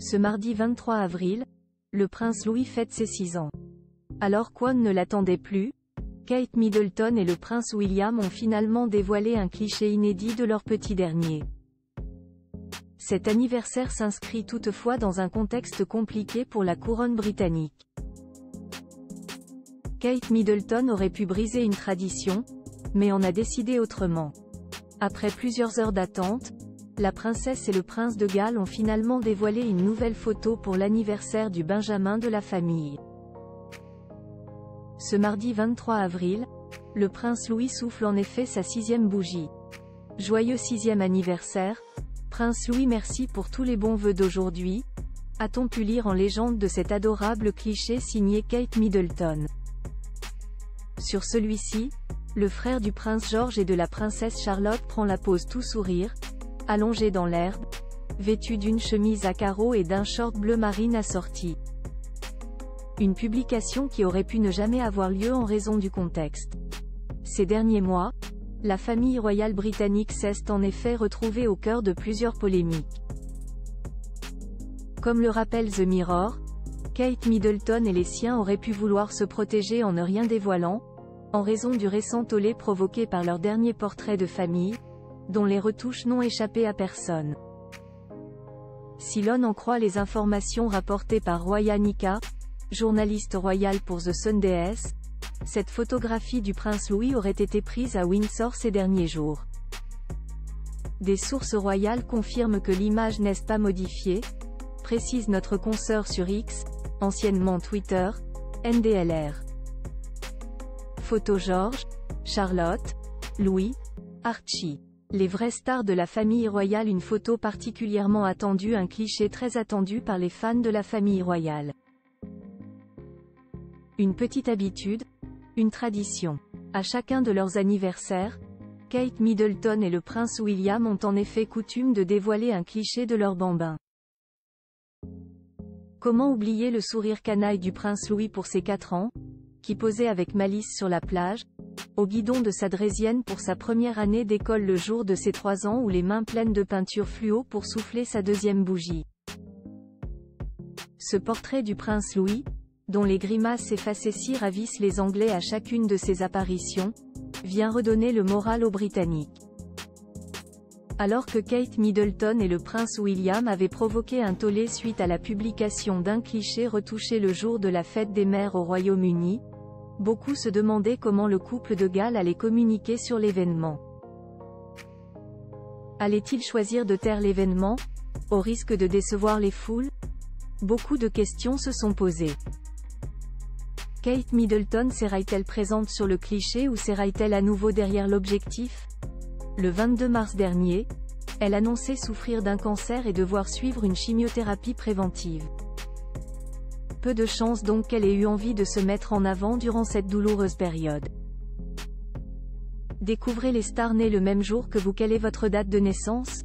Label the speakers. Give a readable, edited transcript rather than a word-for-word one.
Speaker 1: Ce mardi 23 avril, le prince Louis fête ses 6 ans. Alors qu'on ne l'attendait plus, Kate Middleton et le prince William ont finalement dévoilé un cliché inédit de leur petit dernier. Cet anniversaire s'inscrit toutefois dans un contexte compliqué pour la couronne britannique. Kate Middleton aurait pu briser une tradition, mais en a décidé autrement. Après plusieurs heures d'attente, la princesse et le prince de Galles ont finalement dévoilé une nouvelle photo pour l'anniversaire du benjamin de la famille. Ce mardi 23 avril, le prince Louis souffle en effet sa 6e bougie. Joyeux 6e anniversaire, prince Louis, merci pour tous les bons vœux d'aujourd'hui, a-t-on pu lire en légende de cet adorable cliché signé Kate Middleton. Sur celui-ci, le frère du prince George et de la princesse Charlotte prend la pose tout sourire, allongé dans l'herbe, vêtu d'une chemise à carreaux et d'un short bleu marine assorti. Une publication qui aurait pu ne jamais avoir lieu en raison du contexte. Ces derniers mois, la famille royale britannique s'est en effet retrouvée au cœur de plusieurs polémiques. Comme le rappelle The Mirror, Kate Middleton et les siens auraient pu vouloir se protéger en ne rien dévoilant, en raison du récent tollé provoqué par leur dernier portrait de famille, dont les retouches n'ont échappé à personne. Si l'on en croit les informations rapportées par Roya Nika, journaliste royal pour The Sunday, cette photographie du prince Louis aurait été prise à Windsor ces derniers jours. Des sources royales confirment que l'image n'est pas modifiée, précise notre consoeur sur X, anciennement Twitter, NDLR. Photo George, Charlotte, Louis, Archie. Les vraies stars de la famille royale, une photo particulièrement attendue, un cliché très attendu par les fans de la famille royale. Une petite habitude, une tradition. À chacun de leurs anniversaires, Kate Middleton et le prince William ont en effet coutume de dévoiler un cliché de leur bambin. Comment oublier le sourire canaille du prince Louis pour ses 4 ans, qui posait avec malice sur la plage, au guidon de sa draisienne pour sa première année d'école le jour de ses 3 ans, ou les mains pleines de peinture fluo pour souffler sa 2e bougie. Ce portrait du prince Louis, dont les grimaces effacées si ravissent les Anglais à chacune de ses apparitions, vient redonner le moral aux Britanniques. Alors que Kate Middleton et le prince William avaient provoqué un tollé suite à la publication d'un cliché retouché le jour de la fête des mères au Royaume-Uni, beaucoup se demandaient comment le couple de Galles allait communiquer sur l'événement. Allait-il choisir de taire l'événement, au risque de décevoir les foules? Beaucoup de questions se sont posées. Kate Middleton sera-t-elle présente sur le cliché ou sera-t-elle à nouveau derrière l'objectif? Le 22 mars dernier, elle annonçait souffrir d'un cancer et devoir suivre une chimiothérapie préventive. Peu de chance donc qu'elle ait eu envie de se mettre en avant durant cette douloureuse période. Découvrez les stars nées le même jour que vous. Quelle est votre date de naissance?